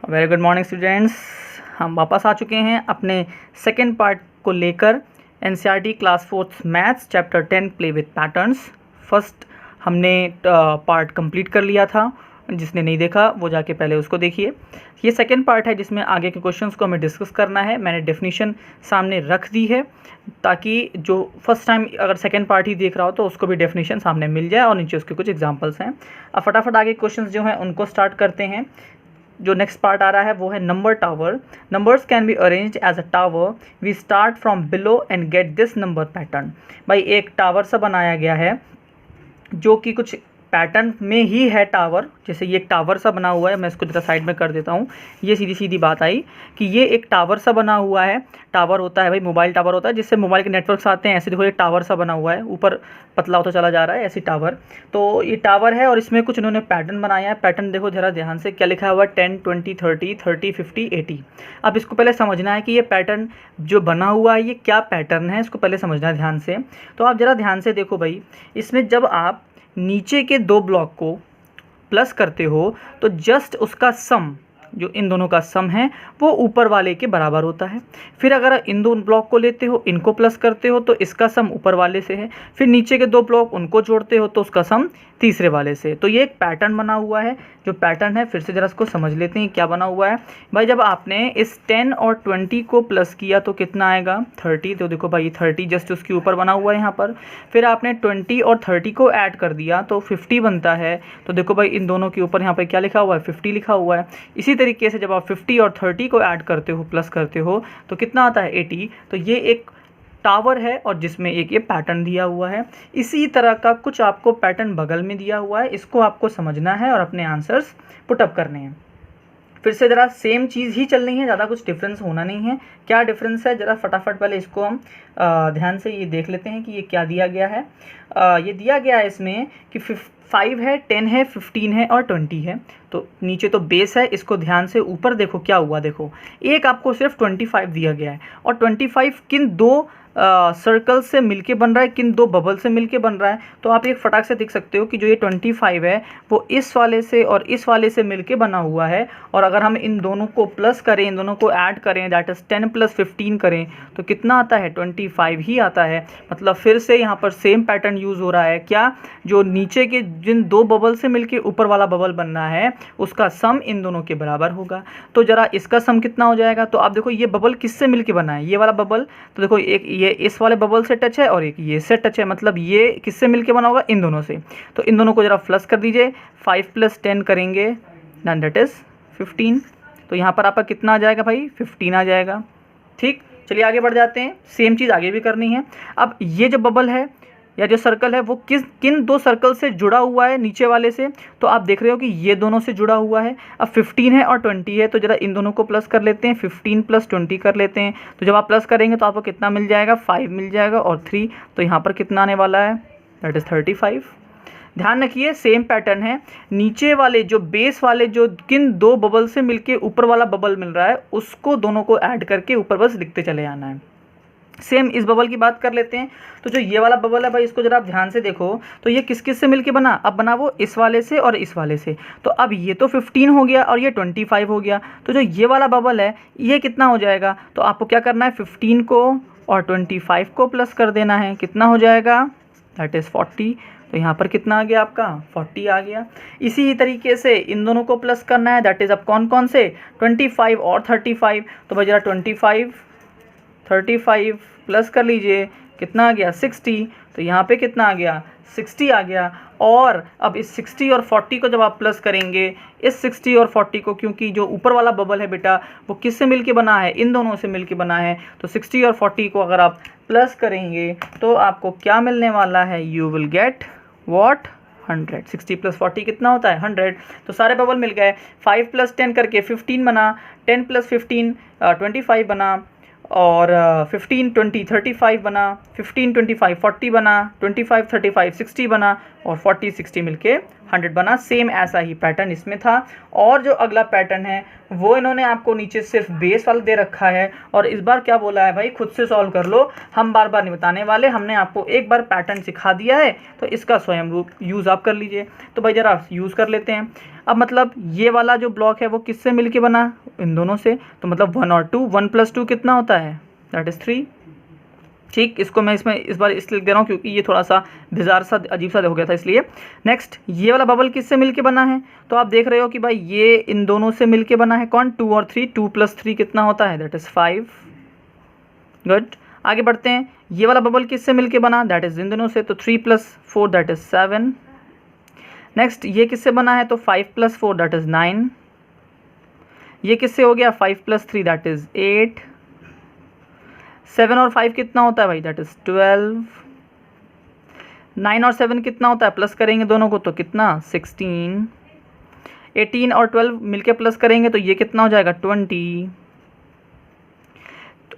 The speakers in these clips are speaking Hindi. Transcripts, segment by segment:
Very good morning students. हम वापस आ चुके हैं अपने सेकेंड पार्ट को लेकर। NCERT class 4 maths chapter 10 play with patterns. First हमने पार्ट कंप्लीट कर लिया था, जिसने नहीं देखा वो जाके पहले उसको देखिए। ये सेकेंड पार्ट है जिसमें आगे के क्वेश्चंस को हमें डिस्कस करना है। मैंने डेफिनेशन सामने रख दी है ताकि जो फर्स्ट टाइम अगर सेकेंड पार्ट ही देख रहा हो तो उसको भी डेफिनेशन सामने मिल जाए और नीचे उसके कुछ एग्जांपल्स हैं। अब फटाफट आगे क्वेश्चंस जो हैं उनको स्टार्ट करते हैं। जो नेक्स्ट पार्ट आ रहा है वो है number tower. Numbers can be arranged as a tower. We start from below and get this number pattern. भाई एक टावर सा बनाया गया है जो कि कुछ पैटर्न में ही है टावर। जैसे ये एक टावर सा बना हुआ है, मैं इसको जरा साइड में कर देता हूँ। ये सीधी सीधी बात आई कि ये एक टावर सा बना हुआ है। टावर होता है भाई, मोबाइल टावर होता है जिससे मोबाइल के नेटवर्क्स आते हैं। ऐसे देखो ये टावर सा बना हुआ है, ऊपर पतला होता चला जा रहा है, ऐसी टावर। तो ये टावर है और इसमें कुछ इन्होंने पैटर्न बनाया है। पैटर्न देखो जरा ध्यान से, क्या लिखा हुआ है 10, 20, 30, 30, 50, 80। अब इसको पहले समझना है कि ये पैटर्न जो बना हुआ है ये क्या पैटर्न है, इसको पहले समझना है ध्यान से। तो आप ज़रा ध्यान से देखो भाई, इसमें जब आप नीचे के दो ब्लॉक को प्लस करते हो तो जस्ट उसका सम, जो इन दोनों का सम है वो ऊपर वाले के बराबर होता है। फिर अगर इन दो ब्लॉक को लेते हो, इनको प्लस करते हो तो इसका सम ऊपर वाले से है। फिर नीचे के दो ब्लॉक उनको जोड़ते हो तो उसका सम तीसरे वाले से। तो ये एक पैटर्न बना हुआ है। जो पैटर्न है फिर से ज़रा इसको समझ लेते हैं क्या बना हुआ है। भाई जब आपने इस 10 और 20 को प्लस किया तो कितना आएगा 30। तो देखो भाई 30 जस्ट उसके ऊपर बना हुआ है यहाँ पर। फिर आपने 20 और 30 को ऐड कर दिया तो 50 बनता है। तो देखो भाई इन दोनों के ऊपर यहाँ पर क्या लिखा हुआ है 50 लिखा हुआ है। इसी तरीके से जब आप 50 और 30 को ऐड करते हो, प्लस करते हो तो कितना आता है 80। तो ये एक टावर है और जिसमें एक ये पैटर्न दिया हुआ है। इसी तरह का कुछ आपको पैटर्न बगल में दिया हुआ है, इसको आपको समझना है और अपने आंसर्स पुटअप करने हैं। फिर से ज़रा सेम चीज़ ही चलनी है, ज़्यादा कुछ डिफरेंस होना नहीं है। क्या डिफरेंस है ज़रा फटाफट पहले इसको हम ध्यान से ये देख लेते हैं कि ये क्या दिया गया है। ये दिया गया है इसमें कि 5 है, 10 है, 15 है और 20 है। तो नीचे तो बेस है, इसको ध्यान से ऊपर देखो क्या हुआ। देखो एक आपको सिर्फ 25 दिया गया है और 25 किन दो सर्कल से मिलके बन रहा है, किन दो बबल से मिलके बन रहा है। तो आप एक फटाक से देख सकते हो कि जो ये 25 है वो इस वाले से और इस वाले से मिलके बना हुआ है। और अगर हम इन दोनों को प्लस करें, इन दोनों को ऐड करें, दैट इज़ 10 + 15 करें तो कितना आता है 25 ही आता है। मतलब फिर से यहाँ पर सेम पैटर्न यूज़ हो रहा है। क्या, जो नीचे के जिन दो बबल से मिलके ऊपर वाला बबल बनना है उसका सम इन दोनों के बराबर होगा। तो ज़रा इसका सम कितना हो जाएगा। तो आप देखो ये बबल किससे मिलके बना है, ये वाला बबल। तो देखो एक ये इस वाले बबल से टच है और एक ये से टच है, मतलब ये किससे मिलके बना होगा, इन दोनों से। तो इन दोनों को जरा प्लस कर दीजिए, 5 + 10 करेंगे दैन दैट इज़ 15। तो यहाँ पर आपका कितना आ जाएगा भाई 15 आ जाएगा। ठीक, चलिए आगे बढ़ जाते हैं। सेम चीज़ आगे भी करनी है। अब ये जो बबल है या जो सर्कल है वो किन दो सर्कल से जुड़ा हुआ है नीचे वाले से। तो आप देख रहे हो कि ये दोनों से जुड़ा हुआ है। अब 15 है और 20 है तो ज़रा इन दोनों को प्लस कर लेते हैं, 15 + 20 कर लेते हैं। तो जब आप प्लस करेंगे तो आपको कितना मिल जाएगा 5 मिल जाएगा और 3। तो यहाँ पर कितना आने वाला है दैट इज़ 35। ध्यान रखिए सेम पैटर्न है। नीचे वाले जो बेस वाले जो किन दो बबल से मिलके ऊपर वाला बबल मिल रहा है उसको दोनों को ऐड करके ऊपर बस लिखते चले आना है। सेम इस बबल की बात कर लेते हैं। तो जो ये वाला बबल है भाई इसको जरा आप ध्यान से देखो तो ये किस किस से मिलके बना, अब बना वो इस वाले से और इस वाले से। तो अब ये तो 15 हो गया और ये 25 हो गया। तो जो ये वाला बबल है ये कितना हो जाएगा। तो आपको क्या करना है 15 को और 25 को प्लस कर देना है। कितना हो जाएगा दैट इज़ 40। तो यहाँ पर कितना आ गया आपका 40 आ गया। इसी तरीके से इन दोनों को प्लस करना है, दैट इज़ अब कौन कौन से 25 और 35। तो भाई जरा 25 35 प्लस कर लीजिए, कितना आ गया 60। तो यहाँ पे कितना आ गया 60 आ गया। और अब इस 60 और 40 को जब आप प्लस करेंगे, इस 60 और 40 को, क्योंकि जो ऊपर वाला बबल है बेटा वो किससे मिलके बना है, इन दोनों से मिलके बना है। तो 60 और 40 को अगर आप प्लस करेंगे तो आपको क्या मिलने वाला है, यू विल गेट वॉट 100। 60 + 40 कितना होता है 100। तो सारे बबल मिल गए। 5 + 10 करके 15 बना, 10 + 15 25 बना और 15 20 35 बना, 15 25 40 बना, 25 35 60 बना और 40 60 मिलके 100 बना। सेम ऐसा ही पैटर्न इसमें था। और जो अगला पैटर्न है वो इन्होंने आपको नीचे सिर्फ बेस वाला दे रखा है और इस बार क्या बोला है भाई, खुद से सॉल्व कर लो, हम बार बार नहीं बताने वाले, हमने आपको एक बार पैटर्न सिखा दिया है तो इसका स्वयं रूप यूज़ आप कर लीजिए। तो भाई ज़रा यूज़ कर लेते हैं। अब मतलब ये वाला जो ब्लॉक है वो किससे मिलके बना, इन दोनों से, तो मतलब 1 और 2, 1 + 2 कितना होता है, दैट इज़ 3। ठीक, इसको मैं इसमें इस बार इसलिए लिख दे रहा हूँ क्योंकि ये थोड़ा सा बिजार सा अजीब सा हो गया था इसलिए। नेक्स्ट, ये वाला बबल किससे मिलके बना है, तो आप देख रहे हो कि भाई ये इन दोनों से मिलके बना है। कौन, 2 और 3, 2 + 3 कितना होता है, दैट इज़ 5। गुड, आगे बढ़ते हैं। ये वाला बबल किससे मिलके बना, दैट इज़ इन दोनों से, तो 3 + 4 दैट इज़ 7। नेक्स्ट, ये किससे बना है, तो 5 + 4 दैट इज़ 9। ये किससे हो गया, 5 + 3 दैट इज़ 8। 7 और 5 कितना होता है भाई, दैट इज़ 12। 9 और 7 कितना होता है, प्लस करेंगे दोनों को तो कितना, 16। 18 और 12 मिलके प्लस करेंगे तो ये कितना हो जाएगा, 20।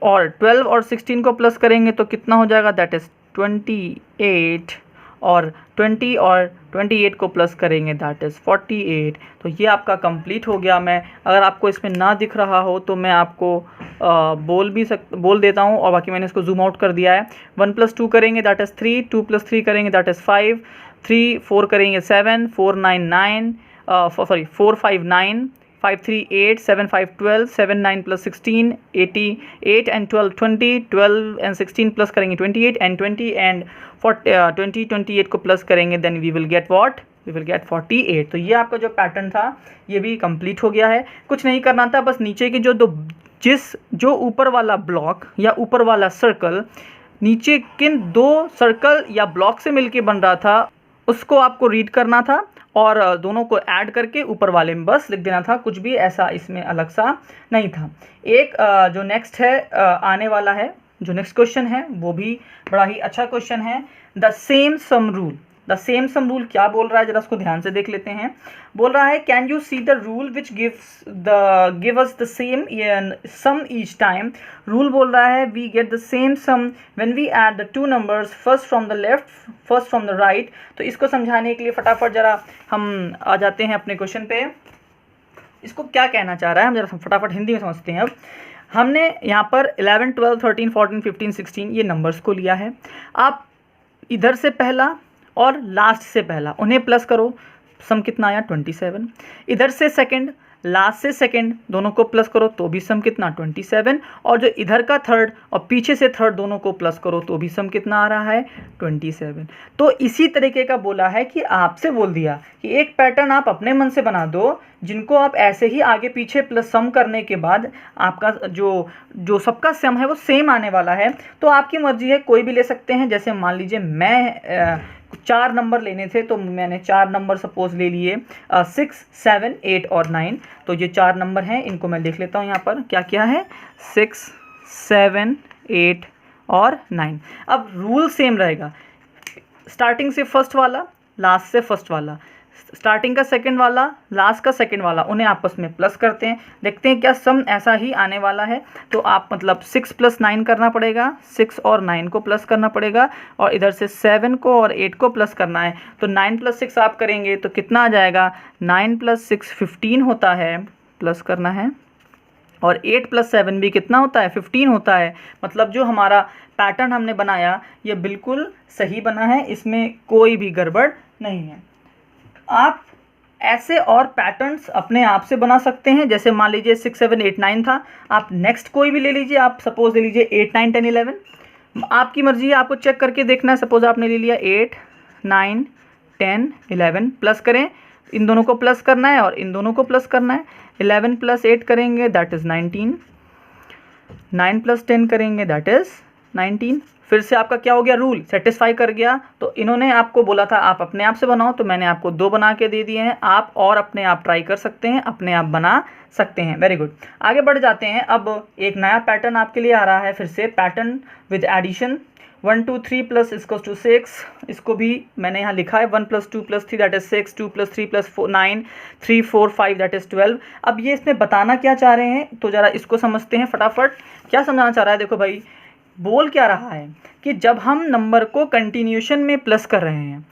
और 12 और 16 को प्लस करेंगे तो कितना हो जाएगा, दैट इज़ 28। और 20 और 28 को प्लस करेंगे दैट इज़ 48। तो ये आपका कंप्लीट हो गया। मैं अगर आपको इसमें ना दिख रहा हो तो मैं आपको बोल देता हूँ, और बाकी मैंने इसको जूम आउट कर दिया है। 1 + 2 करेंगे दैट इज़ 3, 2 + 3 करेंगे दैट इज़ 5, 3 4 करेंगे 7, 4 9 9 4 5 9, 5 3 8, 7 5 12, 7 9 + 16 88 and 12 20, 12 and 16 प्लस करेंगे 28 and 20 and 20 28 को प्लस करेंगे, then we will get what, we will get 48। तो ये आपका जो पैटर्न था ये भी कंप्लीट हो गया है। कुछ नहीं करना था, बस नीचे की जो ऊपर वाला ब्लॉक या ऊपर वाला सर्कल नीचे किन 2 सर्कल या ब्लॉक से मिलके बन रहा था उसको आपको रीड करना था और दोनों को ऐड करके ऊपर वाले में बस लिख देना था। कुछ भी ऐसा इसमें अलग सा नहीं था। एक जो नेक्स्ट है आने वाला है, जो नेक्स्ट क्वेश्चन है वो भी बड़ा ही अच्छा क्वेश्चन है। The same sum rule, the same sum rule क्या बोल रहा है, जरा उसको ध्यान से देख लेते हैं। बोल रहा है can you see the rule which give us the same sum each time. Rule बोल रहा है we get the same sum when we add the 2 numbers first from the left first from the right. तो इसको समझाने के लिए फटाफट जरा हम आ जाते हैं अपने क्वेश्चन पे। इसको क्या कहना चाह रहा है हम जरा फटाफट हिंदी में समझते हैं। अब हमने यहाँ पर 11 12 13 14 15 16 ये नंबर्स को लिया है। आप इधर से पहला और लास्ट से पहला उन्हें प्लस करो, सम कितना आया 27। इधर से सेकंड, लास्ट से सेकंड दोनों को प्लस करो तो भी सम कितना 27। और जो इधर का थर्ड और पीछे से थर्ड दोनों को प्लस करो तो भी सम कितना आ रहा है 27। तो इसी तरीके का बोला है कि आपसे बोल दिया कि एक पैटर्न आप अपने मन से बना दो जिनको आप ऐसे ही आगे पीछे प्लस सम करने के बाद आपका जो सबका सम है वो सेम आने वाला है। तो आपकी मर्जी है, कोई भी ले सकते हैं। जैसे मान लीजिए मैं 4 नंबर लेने थे तो मैंने 4 नंबर सपोज ले लिए 6 7 8 और 9। तो ये 4 नंबर हैं, इनको मैं लिख लेता हूँ यहाँ पर क्या क्या है 6 7 8 और 9। अब रूल सेम रहेगा, स्टार्टिंग से फर्स्ट वाला, लास्ट से फर्स्ट वाला, स्टार्टिंग का सेकंड वाला, लास्ट का सेकंड वाला, उन्हें आपस में प्लस करते हैं, देखते हैं क्या सम ऐसा ही आने वाला है। तो आप मतलब 6 + 9 करना पड़ेगा, 6 और 9 को प्लस करना पड़ेगा और इधर से 7 को और 8 को प्लस करना है। तो 9 + 6 आप करेंगे तो कितना आ जाएगा, 9 + 6 15 होता है, प्लस करना है। और 8 + 7 भी कितना होता है 15 होता है। मतलब जो हमारा पैटर्न हमने बनाया ये बिल्कुल सही बना है, इसमें कोई भी गड़बड़ नहीं है। आप ऐसे और पैटर्न्स अपने आप से बना सकते हैं। जैसे मान लीजिए 6 7 8 9 था, आप नेक्स्ट कोई भी ले लीजिए, आप सपोज ले लीजिए 8 9 10 11, आपकी मर्जी है, आपको चेक करके देखना है। सपोज आपने ले लिया 8 9 10 11, प्लस करें, इन दोनों को प्लस करना है और इन दोनों को प्लस करना है। 11 + 8 करेंगे दैट इज़ 19, 9 + 10 करेंगे दैट इज़ 19। फिर से आपका क्या हो गया, रूल सेटिस्फाई कर गया। तो इन्होंने आपको बोला था आप अपने आप से बनाओ, तो मैंने आपको 2 बना के दे दिए हैं। आप और अपने आप ट्राई कर सकते हैं, अपने आप बना सकते हैं। वेरी गुड, आगे बढ़ जाते हैं। अब एक नया पैटर्न आपके लिए आ रहा है, फिर से पैटर्न विद एडिशन। 1 2 3 + 6, इसको भी मैंने यहाँ लिखा है 1 + 2 + 3 दैट इज़ 6, 2 + 3 + 4 9, 3 4 5 दैट इज़ 12। अब ये इसमें बताना क्या चाह रहे हैं, तो ज़रा इसको समझते हैं फटाफट। क्या समझाना चाह रहा है, देखो भाई बोल क्या रहा है कि जब हम नंबर को कंटिन्यूशन में प्लस कर रहे हैं,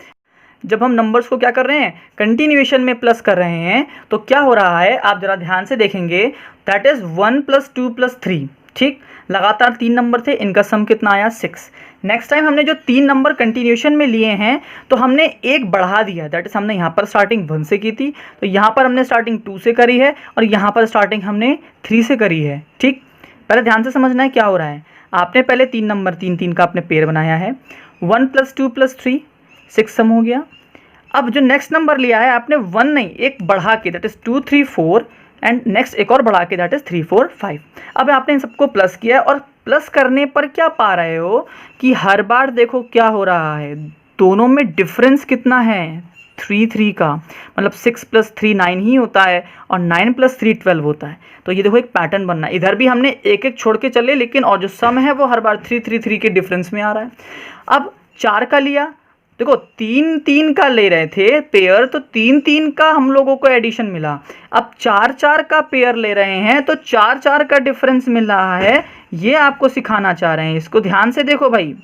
जब हम नंबर्स को क्या कर रहे हैं, कंटिन्यूएशन में प्लस कर रहे हैं, तो क्या हो रहा है आप जरा ध्यान से देखेंगे, दैट इज 1 + 2 + 3। ठीक, लगातार 3 नंबर थे, इनका सम कितना आया 6। नेक्स्ट टाइम हमने जो 3 नंबर कंटिन्यूएशन में लिए हैं तो हमने एक बढ़ा दिया, दैट इज हमने यहाँ पर स्टार्टिंग 1 से की थी, तो यहाँ पर हमने स्टार्टिंग 2 से करी है और यहाँ पर स्टार्टिंग हमने 3 से करी है। ठीक, पहले ध्यान से समझना है क्या हो रहा है। आपने पहले 3 नंबर 3 का आपने पेयर बनाया है, 1 + 2 + 3 6 सम हो गया। अब जो नेक्स्ट नंबर लिया है आपने 1 नहीं, एक बढ़ा के, दैट इज 2 3 4 एंड नेक्स्ट एक और बढ़ा के, दैट इज 3 4 5। अब आपने इन सबको प्लस किया और प्लस करने पर क्या पा रहे हो कि हर बार देखो क्या हो रहा है, दोनों में डिफरेंस कितना है, 3 3 का, मतलब 6 + 3 9 ही होता है और 9 + 3 12 होता है। तो ये देखो एक पैटर्न बनना है, इधर भी हमने एक एक छोड़ के चले, लेकिन और जो सम है वो हर बार 3 3 3 के डिफरेंस में आ रहा है। अब 4 का लिया, देखो 3 3 का ले रहे थे पेयर, तो 3 3 का हम लोगों को एडिशन मिला। अब 4 4 का पेयर ले रहे हैं तो 4 4 का डिफरेंस मिल रहा है। ये आपको सिखाना चाह रहे हैं, इसको ध्यान से देखो भाई।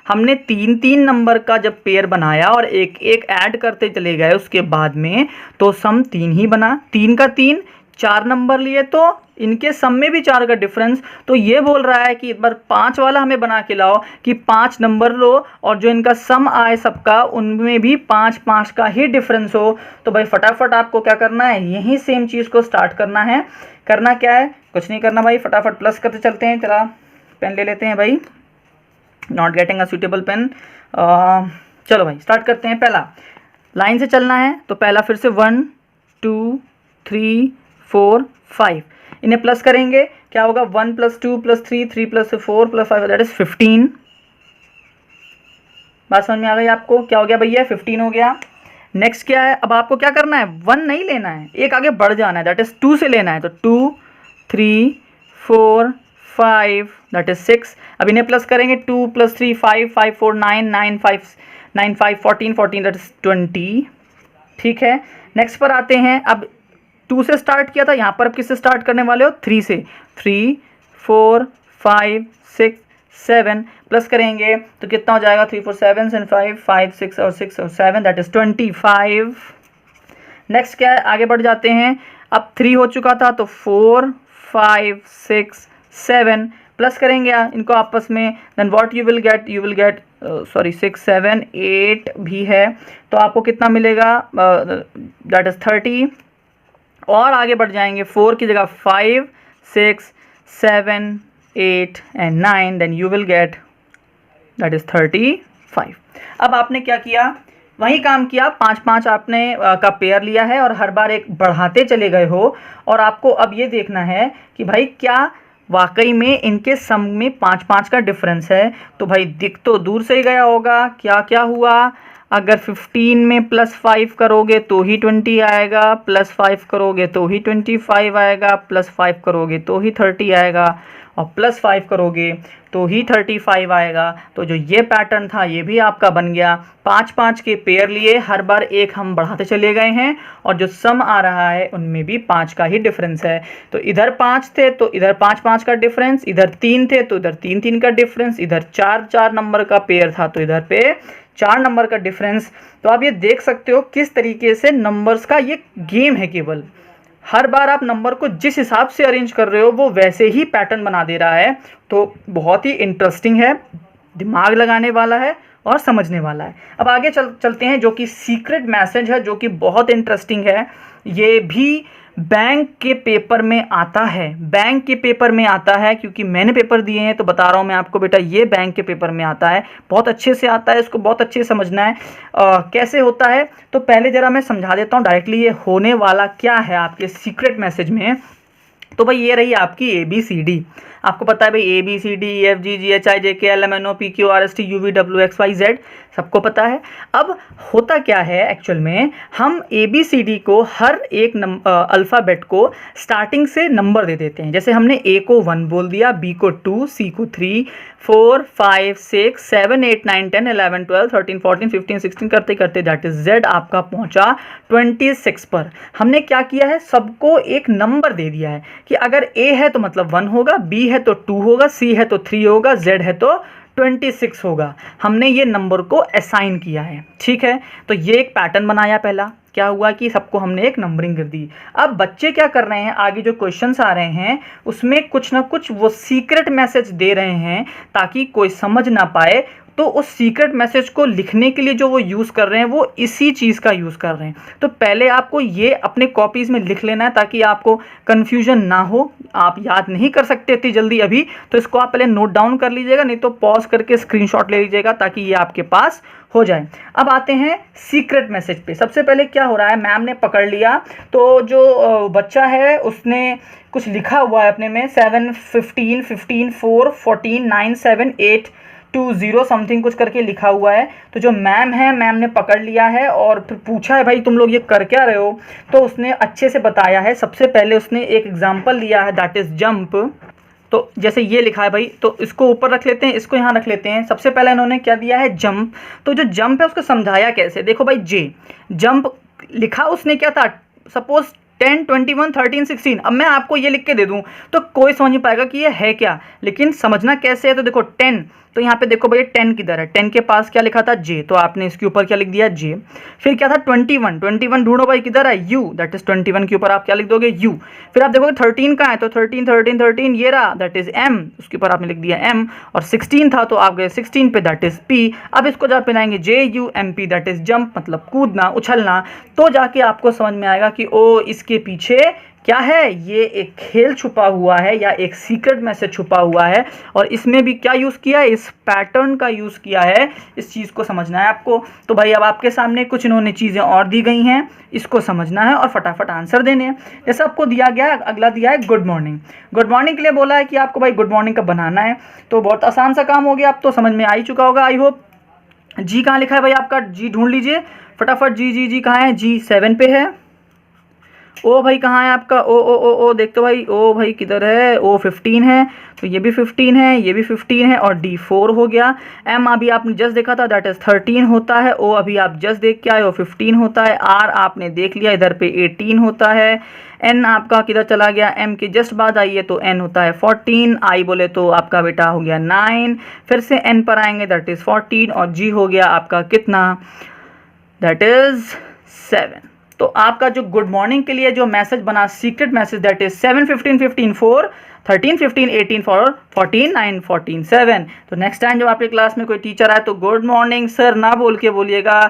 हमने 3 3 नंबर का जब पेयर बनाया और एक एक ऐड करते चले गए उसके बाद में, तो सम 3 ही बना। 3 का 3, 4 नंबर लिए तो इनके सम में भी 4 का डिफरेंस। तो ये बोल रहा है कि एक बार 5 वाला हमें बना के लाओ कि 5 नंबर लो और जो इनका सम आए सबका उनमें भी 5 5 का ही डिफरेंस हो। तो भाई फटाफट आपको क्या करना है, यही सेम चीज़ को स्टार्ट करना है। करना क्या है, कुछ नहीं करना भाई, फटाफट प्लस करते चलते हैं। चला पेन ले लेते हैं भाई, not getting a suitable pen. चलो भाई स्टार्ट करते हैं। पहला लाइन से चलना है तो पहला फिर से 1 2 3 4 5, इन्हें प्लस करेंगे, क्या होगा 1 + 2 + 3 3 + 4 + 5 दैट इज 15। बात समझ में आ गई आपको, क्या हो गया भैया, 15 हो गया। नेक्स्ट क्या है, अब आपको क्या करना है, 1 नहीं लेना है, एक आगे बढ़ जाना है, दैट इज 2 से लेना है। तो 2 3 4 5 दैट इज 6। अब इन्हें प्लस करेंगे, 2 + 3 5 5 4 9 9 5 9 5 14 14 दैट इज 20। ठीक है, नेक्स्ट पर आते हैं। अब 2 से स्टार्ट किया था, यहाँ पर अब किससे स्टार्ट करने वाले हो, 3 से। 3 4 5 6 7 प्लस करेंगे तो कितना हो जाएगा, 3 4 7 and 5 5 6 और 6 और 7 दैट इज 25। नेक्स्ट क्या है, आगे बढ़ जाते हैं। अब 3 हो चुका था तो 4 5 6 7 प्लस करेंगे इनको आपस में, then what you will get sorry 6 7 8 भी है तो आपको कितना मिलेगा, दैट इज 30। और आगे बढ़ जाएंगे, 4 की जगह 5 6 7 8 and 9 then you will get that is 35। अब आपने क्या किया, वही काम किया, 5 5 आपने का पेयर लिया है और हर बार एक बढ़ाते चले गए हो। और आपको अब ये देखना है कि भाई क्या वाकई में इनके सम में 5 5 का डिफरेंस है। तो भाई दिख तो दूर से ही गया होगा, क्या क्या हुआ, अगर 15 में +5 करोगे तो ही 20 आएगा, +5 करोगे तो ही 25 आएगा, +5 करोगे तो ही 30 आएगा और +5 करोगे तो ही 35 आएगा। तो जो ये पैटर्न था ये भी आपका बन गया। 5 5 के पेयर लिए, हर बार एक हम बढ़ाते चले गए हैं और जो सम आ रहा है उनमें भी 5 का ही डिफरेंस है। तो इधर 5 थे तो इधर 5 5 का डिफरेंस, इधर 3 थे तो इधर 3 3 का डिफरेंस, इधर 4 4 नंबर का पेयर था तो इधर पे 4 नंबर का डिफरेंस। तो आप ये देख सकते हो किस तरीके से नंबर्स का ये गेम है। केवल हर बार आप नंबर को जिस हिसाब से अरेंज कर रहे हो वो वैसे ही पैटर्न बना दे रहा है। तो बहुत ही इंटरेस्टिंग है, दिमाग लगाने वाला है और समझने वाला है। अब आगे चलते हैं, जो कि सीक्रेट मैसेज है, जो कि बहुत इंटरेस्टिंग है। ये भी बैंक के पेपर में आता है, बैंक के पेपर में आता है, क्योंकि मैंने पेपर दिए हैं तो बता रहा हूँ मैं आपको बेटा, ये बैंक के पेपर में आता है, बहुत अच्छे से आता है, इसको बहुत अच्छे से समझना है। कैसे होता है तो पहले ज़रा मैं समझा देता हूँ डायरेक्टली ये होने वाला क्या है आपके सीक्रेट मैसेज में। तो भाई ये रही आपकी ABCD, आपको पता है भाई ABCD EFG GHI JK L M N O P Q R S T U V W X Y Z सबको पता है। अब होता क्या है एक्चुअल में, हम ABCD को हर एक अल्फ़ाबेट को स्टार्टिंग से नंबर दे देते हैं। जैसे हमने A को 1 बोल दिया, B को 2, C को 3 4 5 6 7 8 9 10 11 12 13 14 15 16 करते करते दैट इज Z आपका पहुंचा 26 पर। हमने क्या किया है, सबको एक नंबर दे दिया है कि अगर A है तो मतलब 1 होगा, B है तो 2 होगा, C है तो 3 होगा, Z है तो 26 होगा। हमने ये नंबर को असाइन किया है, ठीक है। तो ये एक पैटर्न बनाया, पहला क्या हुआ कि सबको हमने एक नंबरिंग कर दी। अब बच्चे क्या कर रहे हैं, आगे जो क्वेश्चंस आ रहे हैं उसमें कुछ ना कुछ वो सीक्रेट मैसेज दे रहे हैं ताकि कोई समझ ना पाए। तो उस सीक्रेट मैसेज को लिखने के लिए जो वो यूज़ कर रहे हैं वो इसी चीज़ का यूज़ कर रहे हैं। तो पहले आपको ये अपने कॉपीज़ में लिख लेना है ताकि आपको कन्फ्यूजन ना हो। आप याद नहीं कर सकते इतनी जल्दी अभी, तो इसको आप पहले नोट डाउन कर लीजिएगा, नहीं तो पॉज करके स्क्रीनशॉट ले लीजिएगा ताकि ये आपके पास हो जाए। अब आते हैं सीक्रेट मैसेज पे। सबसे पहले क्या हो रहा है, मैम ने पकड़ लिया, तो जो बच्चा है उसने कुछ लिखा हुआ है अपने में 7 15 15 4 14 9 7 8 2 0 समथिंग कुछ करके लिखा हुआ है। तो जो मैम है, मैम ने पकड़ लिया है और फिर पूछा है भाई तुम लोग ये कर क्या रहे हो। तो उसने अच्छे से बताया है। सबसे पहले उसने एक एग्जाम्पल दिया है, दैट इज़ जंप। तो जैसे ये लिखा है भाई, तो इसको ऊपर रख लेते हैं, इसको यहाँ रख लेते हैं। सबसे पहले इन्होंने क्या दिया है, जंप। तो जो जंप है उसको समझाया कैसे, देखो भाई, जे जंप लिखा उसने क्या था, सपोज 10 21 13 16। अब मैं आपको ये लिख के दे दूं तो कोई समझ नहीं पाएगा कि ये है क्या, लेकिन समझना कैसे है। तो देखो 10, तो यहाँ पे देखो भैया 10 किधर है, 10 के पास क्या लिखा था, जे, तो आपने इसके ऊपर क्या लिख दिया, जे। फिर क्या था 21, 21 ढूंढो भाई किधर है, यू, दैट इज 21 के ऊपर आप क्या लिख दोगे, यू। फिर आप देखोगे 13 कहाँ है, तो 13 13 13 ये रहा, दैट इज एम, उसके ऊपर आपने लिख दिया एम। और 16 था तो आप गए 16 पे, दैट इज पी। अब इसको जब पिलाएंगे J U M P, that is jump, मतलब कूदना, उछलना। तो जाके आपको समझ में आएगा कि ओ इसके पीछे क्या है, ये एक खेल छुपा हुआ है या एक सीक्रेट मैसेज छुपा हुआ है। और इसमें भी क्या यूज़ किया है, इस पैटर्न का यूज़ किया है। इस चीज़ को समझना है आपको। तो भाई अब आपके सामने कुछ इन्होंने चीज़ें और दी गई हैं, इसको समझना है और फटाफट आंसर देने हैं। जैसे आपको दिया गया, अगला दिया है गुड मॉर्निंग। गुड मॉर्निंग के लिए बोला है कि आपको भाई गुड मॉर्निंग का बनाना है। तो बहुत आसान सा काम हो गया, अब तो समझ में आ ही चुका होगा आई होप। जी कहाँ लिखा है भाई आपका, जी ढूंढ लीजिए फटाफट। जी जी जी कहाँ है, जी 7 पे है। ओ भाई कहाँ है आपका, ओ ओ ओ ओ देख तो भाई, ओ भाई किधर है, ओ 15 है, तो ये भी 15 है, ये भी 15 है, और डी 4 हो गया। एम अभी आपने जस्ट देखा था, दैट इज 13 होता है। ओ अभी आप जस्ट देख के आए हो, 15 होता है। आर आपने देख लिया, इधर पे 18 होता है। एन आपका किधर चला गया, एम के जस्ट बाद आइए तो एन होता है 14। आई बोले तो आपका बेटा हो गया 9। फिर से एन पर आएंगे, दैट इज 14, और जी हो गया आपका कितना, दैट इज 7। तो आपका जो गुड मॉर्निंग के लिए जो मैसेज बना, सीक्रेट मैसेज, दैट इज 7 15 15 4 13 15 18 4 14 9 14 7। तो नेक्स्ट टाइम जब आपके क्लास में कोई टीचर आए तो गुड मॉर्निंग सर ना बोल के बोलिएगा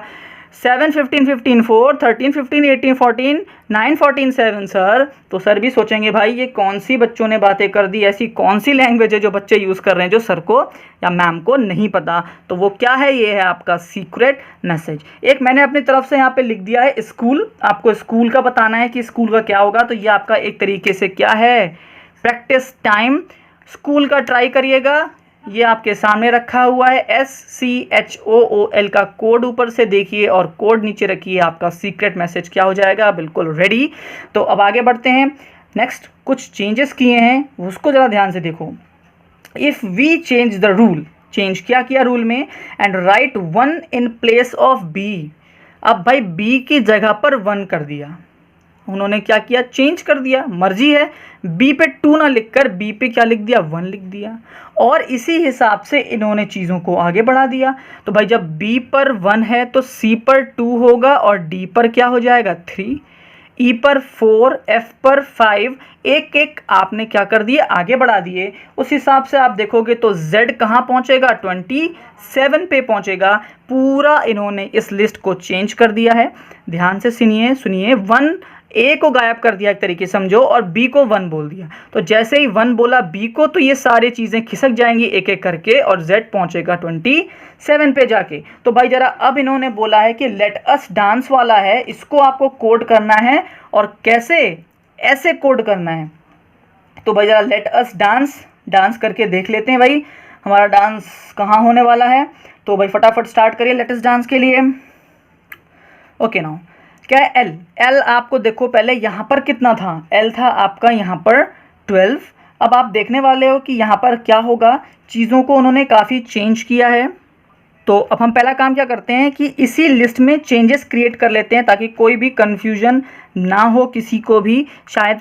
7 15 15 4 13 15 18 14 9 14 7 सर। तो सर भी सोचेंगे भाई ये कौन सी बच्चों ने बातें कर दी, ऐसी कौन सी लैंग्वेज है जो बच्चे यूज़ कर रहे हैं जो सर को या मैम को नहीं पता। तो वो क्या है, ये है आपका सीक्रेट मैसेज। एक मैंने अपनी तरफ से यहाँ पे लिख दिया है स्कूल। आपको स्कूल का बताना है कि स्कूल का क्या होगा। तो ये आपका एक तरीके से क्या है, प्रैक्टिस टाइम। स्कूल का ट्राई करिएगा, ये आपके सामने रखा हुआ है SCHOOL का कोड ऊपर से देखिए और कोड नीचे रखिए, आपका सीक्रेट मैसेज क्या हो जाएगा, बिल्कुल रेडी। तो अब आगे बढ़ते हैं। नेक्स्ट कुछ चेंजेस किए हैं उसको ज़रा ध्यान से देखो। If we change the rule, change क्या किया रूल में, and write 1 in place of B। अब भाई B की जगह पर 1 कर दिया, उन्होंने क्या किया, चेंज कर दिया, मर्जी है। B पे 2 ना लिखकर B पे क्या लिख दिया, 1 लिख दिया, और इसी हिसाब से इन्होंने चीज़ों को आगे बढ़ा दिया। तो भाई जब B पर 1 है तो C पर 2 होगा और D पर क्या हो जाएगा 3, E पर 4, F पर 5, एक एक आपने क्या कर दिए, आगे बढ़ा दिए। उस हिसाब से आप देखोगे तो Z कहाँ पहुँचेगा, 27 पे पहुँचेगा। पूरा इन्होंने इस लिस्ट को चेंज कर दिया है। ध्यान से सुनिए सुनिए, 1 A को गायब कर दिया एक तरीके समझो, और B को 1 बोल दिया। तो जैसे ही 1 बोला B को तो ये सारी चीज़ें खिसक जाएंगी एक एक करके, और Z पहुंचेगा 27 पे जाके। तो भाई जरा अब इन्होंने बोला है कि लेट अस डांस वाला है, इसको आपको कोड करना है, और कैसे, ऐसे कोड करना है। तो भाई जरा लेट अस डांस करके देख लेते हैं भाई हमारा डांस कहाँ होने वाला है। तो भाई फटाफट स्टार्ट करिए लेट अस डांस के लिए। ओके नाउ क्या है, L आपको देखो पहले यहाँ पर कितना था, L था आपका यहाँ पर 12। अब आप देखने वाले हो कि यहाँ पर क्या होगा, चीज़ों को उन्होंने काफ़ी चेंज किया है। तो अब हम पहला काम क्या करते हैं कि इसी लिस्ट में चेंजेस क्रिएट कर लेते हैं ताकि कोई भी कन्फ्यूजन ना हो किसी को भी। शायद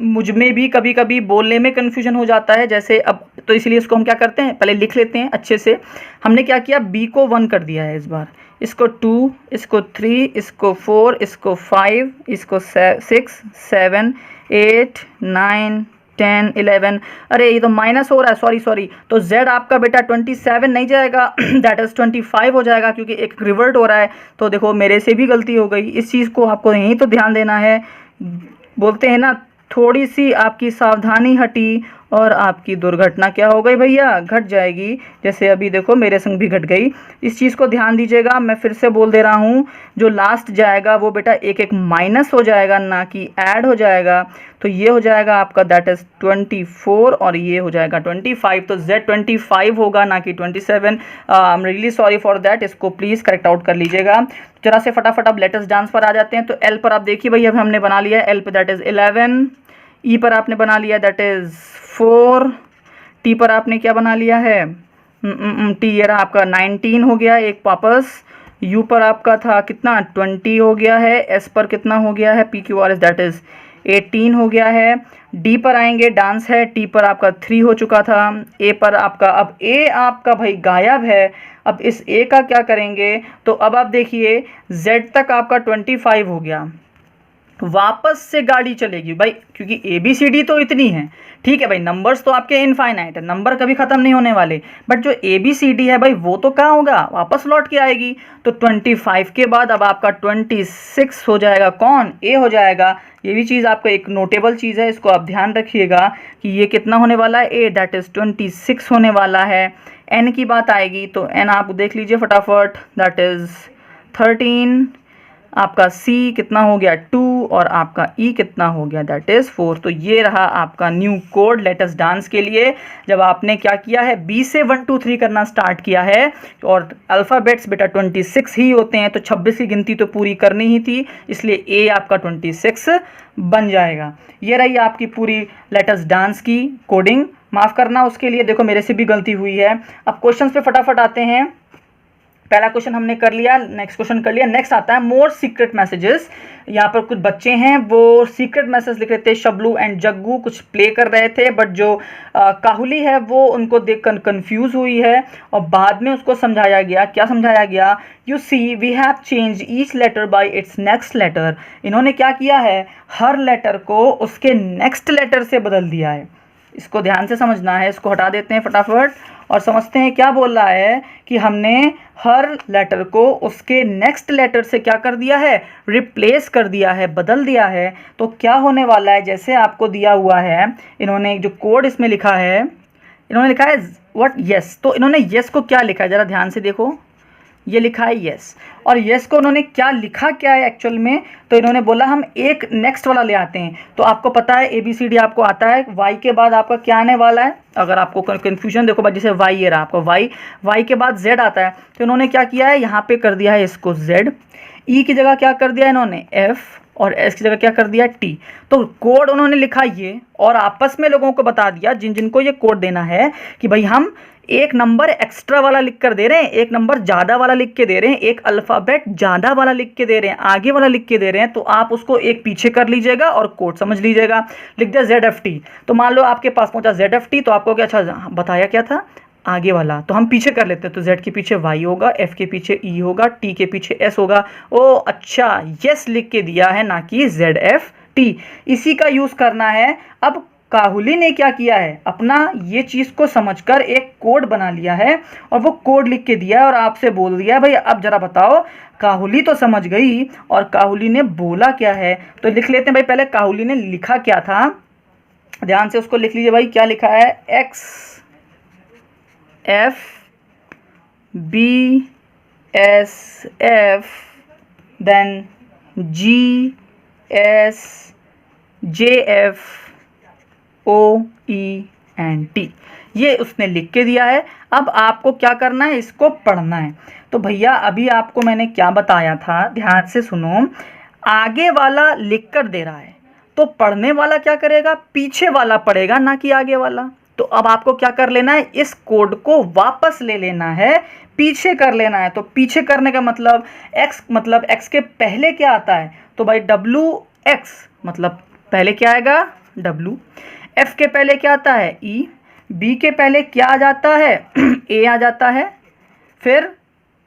मुझ में भी कभी कभी बोलने में कन्फ्यूजन हो जाता है। जैसे अब तो इसलिए इसको हम क्या करते हैं, पहले लिख लेते हैं अच्छे से। हमने क्या किया, b को 1 कर दिया है इस बार, इसको 2, इसको 3, इसको 4, इसको 5, इसको 6, 7, 8, 9, 10, 11। अरे ये तो माइनस हो रहा है, सॉरी। तो z आपका बेटा 27 नहीं जाएगा, दैट इज़ 25 हो जाएगा, क्योंकि एक रिवर्ट हो रहा है। तो देखो मेरे से भी गलती हो गई, इस चीज़ को आपको यहीं तो ध्यान देना है। बोलते हैं ना, थोड़ी सी आपकी सावधानी हटी और आपकी दुर्घटना क्या हो गई भैया, घट जाएगी। जैसे अभी देखो मेरे संग भी घट गई। इस चीज़ को ध्यान दीजिएगा। मैं फिर से बोल दे रहा हूँ, जो लास्ट जाएगा वो बेटा एक एक माइनस हो जाएगा, ना कि ऐड हो जाएगा। तो ये हो जाएगा आपका दैट इज़ 24 और ये हो जाएगा 25। तो z 25 होगा, ना कि 27। I am really sorry for that. इसको प्लीज़ करेक्ट आउट कर लीजिएगा। जरा से फटाफट अब लेटेस्ट डांस पर आ जाते हैं। तो एल पर आप देखिए भैया, अब हमने बना लिया है एल पे दैट इज़ 11, ई पर आपने बना लिया दैट इज़ 4, टी पर आपने क्या बना लिया है, टी ये रहा आपका 19 हो गया एक वापस। यू पर आपका था कितना 20 हो गया है। एस पर कितना हो गया है, P Q R S that is 18 हो गया है। डी पर आएंगे, डांस है। टी पर आपका 3 हो चुका था। ए पर आपका, अब ए आपका भाई गायब है। अब इस ए का क्या करेंगे, तो अब आप देखिए जेड तक आपका 25 हो गया। वापस से गाड़ी चलेगी भाई, क्योंकि ए बी सी डी तो इतनी है, ठीक है भाई। नंबर्स तो आपके इनफाइनाइट है, नंबर कभी ख़त्म नहीं होने वाले। बट जो ए बी सी डी है भाई, वो तो कहाँ होगा, वापस लौट के आएगी। तो 25 के बाद अब आपका 26 हो जाएगा, कौन, ए हो जाएगा। ये भी चीज़ आपको एक नोटेबल चीज़ है, इसको आप ध्यान रखिएगा कि ये कितना होने वाला है, ए दैट इज़ 26 होने वाला है। एन की बात आएगी तो एन आप देख लीजिए फटाफट, दैट इज़ 13। आपका C कितना हो गया 2 और आपका E कितना हो गया दैट इज़ 4। तो ये रहा आपका न्यू कोड लेटेस्ट डांस के लिए। जब आपने क्या किया है, B से 1 2 3 करना स्टार्ट किया है, और अल्फ़ाबेट्स बेटा 26 ही होते हैं, तो 26 की गिनती तो पूरी करनी ही थी, इसलिए A आपका 26 बन जाएगा। ये रही आपकी पूरी लेटेस्ट डांस की कोडिंग। माफ़ करना उसके लिए, देखो मेरे से भी गलती हुई है। अब क्वेश्चंस पे फटाफट आते हैं। पहला क्वेश्चन हमने कर लिया, नेक्स्ट क्वेश्चन कर लिया। नेक्स्ट आता है मोर सीक्रेट मैसेजेस। यहाँ पर कुछ बच्चे हैं, वो सीक्रेट मैसेज लिख रहे थे। शबलू एंड जग्गू कुछ प्ले कर रहे थे, बट जो काहुली है वो उनको देखकर कंफ्यूज हुई है, और बाद में उसको समझाया गया। क्या समझाया गया, you see we have change each letter by its next letter. इन्होंने क्या किया है, हर लेटर को उसके नेक्स्ट लेटर से बदल दिया है। इसको ध्यान से समझना है। इसको हटा देते हैं फटाफट और समझते हैं क्या बोल रहा है, कि हमने हर लेटर को उसके नेक्स्ट लेटर से क्या कर दिया है, रिप्लेस कर दिया है, बदल दिया है। तो क्या होने वाला है, जैसे आपको दिया हुआ है, इन्होंने जो कोड इसमें लिखा है, इन्होंने लिखा है व्हाट, यस। तो इन्होंने यस को क्या लिखा है, ज़रा ध्यान से देखो, ये लिखा है यस। और यस को उन्होंने क्या लिखा, क्या है एक्चुअल में, तो इन्होंने बोला हम एक नेक्स्ट वाला ले आते हैं। तो आपको पता है ए बी सी डी आपको आता है, वाई के बाद आपका क्या आने वाला है। अगर आपको कन्फ्यूजन देखो, जैसे वाई ये रहा आपका वाई के बाद जेड आता है। तो इन्होंने क्या किया है, यहाँ पे कर दिया है इसको जेड। ई की जगह क्या कर दिया इन्होंने एफ, और एस की जगह क्या कर दिया टी। तो कोड उन्होंने लिखा ये, और आपस में लोगों को बता दिया जिन जिनको ये कोड देना है, कि भाई हम एक नंबर एक्स्ट्रा वाला लिख कर दे रहे हैं, एक नंबर ज़्यादा वाला लिख के दे रहे हैं, एक अल्फ़ाबेट ज़्यादा वाला लिख के दे रहे हैं, आगे वाला लिख के दे रहे हैं। तो आप उसको एक पीछे कर लीजिएगा और कोड समझ लीजिएगा। लिख दिया ZFT। तो मान लो आपके पास पहुंचा ZFT, तो आपको क्या, अच्छा बताया क्या था, आगे वाला, तो हम पीछे कर लेते हैं। तो Z के पीछे Y होगा, F के पीछे E होगा, T के पीछे S होगा। ओ अच्छा, यस लिख के दिया है, ना कि ZFT। इसी का यूज़ करना है। अब काहुली ने क्या किया है, अपना ये चीज़ को समझकर एक कोड बना लिया है, और वो कोड लिख के दिया है, और आपसे बोल दिया भाई अब जरा बताओ। काहुली तो समझ गई, और काहुली ने बोला क्या है, तो लिख लेते हैं भाई। पहले काहुली ने लिखा क्या था, ध्यान से उसको लिख लीजिए भाई। क्या लिखा है, X F B S F then G S J F O E and T, ये उसने लिख के दिया है। अब आपको क्या करना है, इसको पढ़ना है। तो भैया अभी आपको मैंने क्या बताया था, ध्यान से सुनो। आगे वाला लिख कर दे रहा है, तो पढ़ने वाला क्या करेगा, पीछे वाला पढ़ेगा, ना कि आगे वाला। तो अब आपको क्या कर लेना है, इस कोड को वापस ले लेना है, पीछे कर लेना है। तो पीछे करने का मतलब x, मतलब x के पहले क्या आता है, तो भाई WX, मतलब पहले क्या आएगा W। F के पहले क्या आता है E, बी के पहले क्या आ जाता है ए आ जाता है, फिर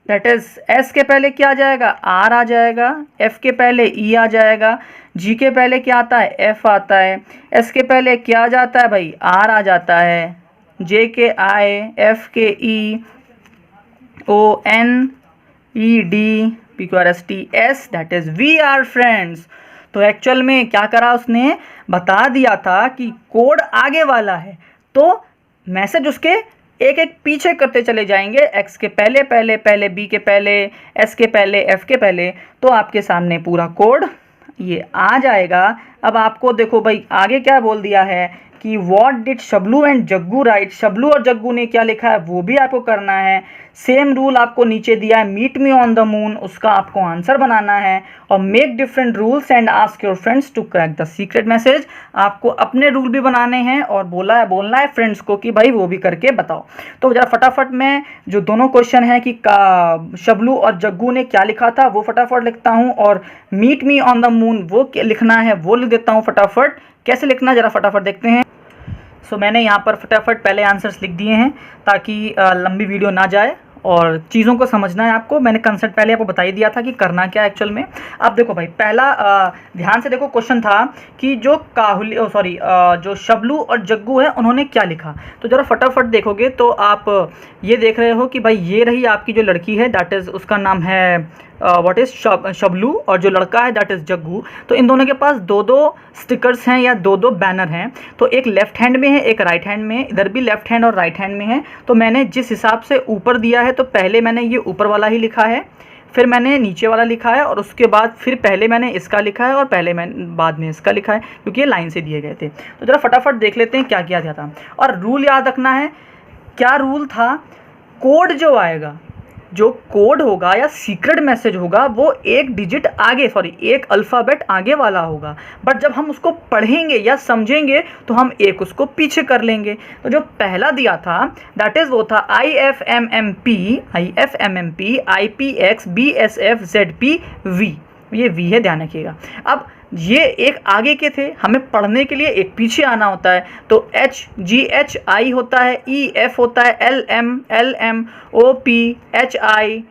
दैट इज एस के पहले क्या आ जाएगा आर आ जाएगा, एफ के पहले ई आ जाएगा, जी के पहले क्या आता है एफ आता है, एस के पहले क्या आ जाता है भाई आर आ जाता है, जे के I, F K E, O N E D, P Q R S T S, that is we are friends. तो एक्चुअल में क्या करा उसने, बता दिया था कि कोड आगे वाला है तो मैसेज उसके एक एक पीछे करते चले जाएंगे, एक्स के पहले पहले पहले, बी के पहले, एस के पहले, एफ के पहले, तो आपके सामने पूरा कोड ये आ जाएगा। अब आपको देखो भाई आगे क्या बोल दिया है कि what did Shablu and Jaggu right, Shablu और जग्गू ने क्या लिखा है वो भी आपको करना है। सेम रूल आपको नीचे दिया है, meet me on the moon, उसका आपको आंसर बनाना है, और make different rules and ask your friends to crack the secret message. आपको अपने रूल भी बनाने हैं और बोलना है फ्रेंड्स को कि भाई वो भी करके बताओ। तो जरा फटाफट मैं जो दोनों क्वेश्चन है कि शबलू और जग्गू ने क्या लिखा था वो फटाफट लिखता हूँ, और meet me on the moon वो लिखना है वो लिख देता हूँ फटाफट। कैसे लिखना जरा फटाफट देखते हैं। सो मैंने यहाँ पर फटाफट पहले आंसर्स लिख दिए हैं ताकि लंबी वीडियो ना जाए, और चीज़ों को समझना है आपको। मैंने कंसेप्ट पहले आपको बता ही दिया था कि करना क्या है एक्चुअल में। अब देखो भाई पहला ध्यान से देखो क्वेश्चन था कि जो जो शबलू और जग्गू है उन्होंने क्या लिखा। तो जरा फटाफट देखोगे तो आप ये देख रहे हो कि भाई ये रही आपकी जो लड़की है दैट इज़ उसका नाम है व्हाट इज़ शबलू, और जो लड़का है दैट इज़ जग्गू। तो इन दोनों के पास दो दो स्टिकर्स हैं या दो दो बैनर हैं, तो एक लेफ्ट हैंड में है एक राइट हैंड में, इधर भी लेफ्ट हैंड और राइट हैंड में है। तो मैंने जिस हिसाब से ऊपर दिया है तो पहले मैंने ये ऊपर वाला ही लिखा है, फिर मैंने नीचे वाला लिखा है, और उसके बाद फिर पहले मैंने इसका लिखा है और पहले मैंने बाद में इसका लिखा है, क्योंकि ये लाइन से दिए गए थे। तो ज़रा फटाफट देख लेते हैं क्या किया था। और रूल याद रखना है, क्या रूल था, कोड जो आएगा, जो कोड होगा या सीक्रेट मैसेज होगा वो एक डिजिट आगे एक अल्फ़ाबेट आगे वाला होगा, बट जब हम उसको पढ़ेंगे या समझेंगे तो हम एक उसको पीछे कर लेंगे। तो जो पहला दिया था दैट इज़ वो था IFMMP, IPX, BSF, ZP, V। ये V है, ध्यान रखिएगा। अब ये एक आगे के थे, हमें पढ़ने के लिए एक पीछे आना होता है, तो HGHI होता है, EF होता है, LM OP HI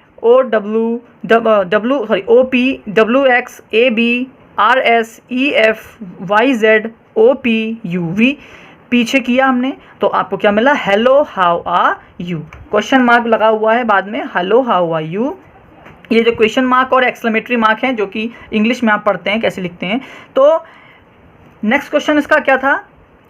OP WX AB RS EF YZ OP UV पीछे किया हमने, तो आपको क्या मिला, hello how are you, question mark लगा हुआ है बाद में, हेलो हाउ आर यू। ये जो क्वेश्चन मार्क और एक्सक्लेमेटरी मार्क हैं जो कि इंग्लिश में आप पढ़ते हैं कैसे लिखते हैं। तो नेक्स्ट क्वेश्चन इसका क्या था,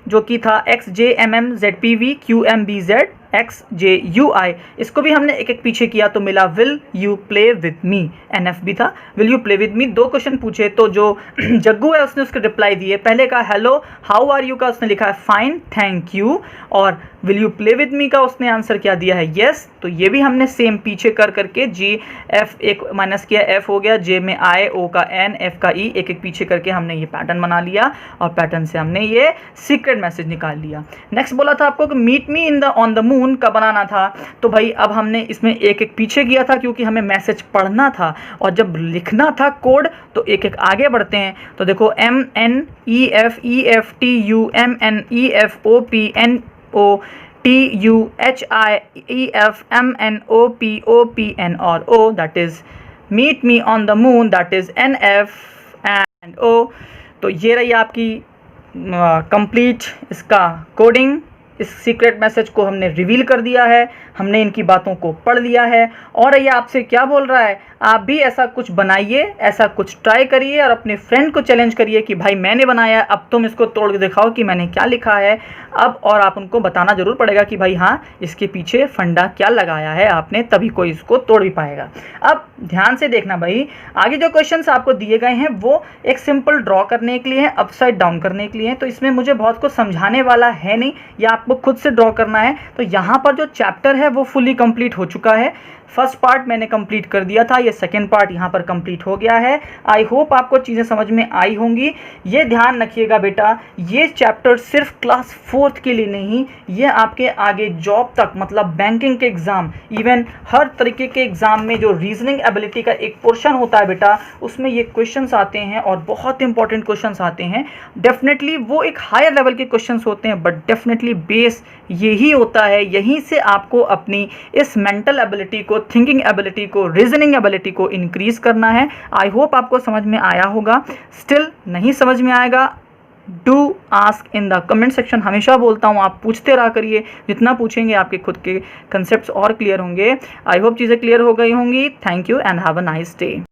जो कि था XJMM ZPV QMBZ XJUI, इसको भी हमने एक एक पीछे किया तो मिला will you play with me, NF भी था, will you play with me. दो क्वेश्चन पूछे तो जो जग्गू है उसने उसके रिप्लाई दिए, पहले का हेलो हाउ आर यू का उसने लिखा है फाइन थैंक यू, और will you play with me का उसने आंसर क्या दिया है यस। तो ये भी हमने सेम पीछे कर करके GF एक माइनस किया, F हो गया, J में I, O का N, F का E, एक एक पीछे करके हमने ये पैटर्न बना लिया, और पैटर्न से हमने ये सीक्रेट मैसेज निकाल लिया। नेक्स्ट बोला था आपको कि meet me in the on the moon का बनाना था, तो भाई अब हमने इसमें एक एक पीछे किया था क्योंकि हमें मैसेज पढ़ना था, और जब लिखना था कोड तो एक एक आगे बढ़ते हैं। तो देखो MNEFEFTUMNEFOPNOTUHIEFMNOPOPN और O, that is meet me on the moon, that is NF and O। तो ये रही आपकी कंप्लीट इसका कोडिंग। इस सीक्रेट मैसेज को हमने रिवील कर दिया है, हमने इनकी बातों को पढ़ लिया है, और ये आपसे क्या बोल रहा है, आप भी ऐसा कुछ बनाइए, ऐसा कुछ ट्राई करिए और अपने फ्रेंड को चैलेंज करिए कि भाई मैंने बनाया, अब तुम इसको तोड़ के दिखाओ कि मैंने क्या लिखा है अब। और आप उनको बताना ज़रूर पड़ेगा कि भाई हाँ इसके पीछे फंडा क्या लगाया है आपने, तभी कोई इसको तोड़ भी पाएगा। अब ध्यान से देखना भाई, आगे जो क्वेश्चंस आपको दिए गए हैं वो एक सिंपल ड्रॉ करने के लिए है, अपसाइड डाउन करने के लिए है, तो इसमें मुझे बहुत कुछ समझाने वाला है नहीं, या आपको खुद से ड्रॉ करना है। तो यहाँ पर जो चैप्टर है वो फुली कंप्लीट हो चुका है, फर्स्ट पार्ट मैंने कंप्लीट कर दिया था, ये सेकंड पार्ट यहाँ पर कंप्लीट हो गया है। आई होप आपको चीज़ें समझ में आई होंगी। ये ध्यान रखिएगा बेटा, ये चैप्टर सिर्फ क्लास 4th के लिए नहीं, ये आपके आगे जॉब तक, मतलब बैंकिंग के एग्ज़ाम, इवन हर तरीके के एग्ज़ाम में जो रीजनिंग एबिलिटी का एक पोर्शन होता है बेटा, उसमें ये क्वेश्चंस आते हैं और बहुत इंपॉर्टेंट क्वेश्चंस आते हैं। डेफिनेटली वो एक हायर लेवल के क्वेश्चंस होते हैं, बट डेफिनेटली बेस यही होता है, यहीं से आपको अपनी इस मेंटल एबिलिटी को, थिंकिंग एबिलिटी को, रीजनिंग एबिलिटी को इंक्रीज़ करना है। आई होप आपको समझ में आया होगा। स्टिल नहीं समझ में आएगा, do ask in the comment section. हमेशा बोलता हूँ आप पूछते रहा करिए, जितना पूछेंगे आपके खुद के कंसेप्ट्स और क्लियर होंगे। आई होप चीज़ें क्लियर हो गई होंगी। Thank you and have a nice day.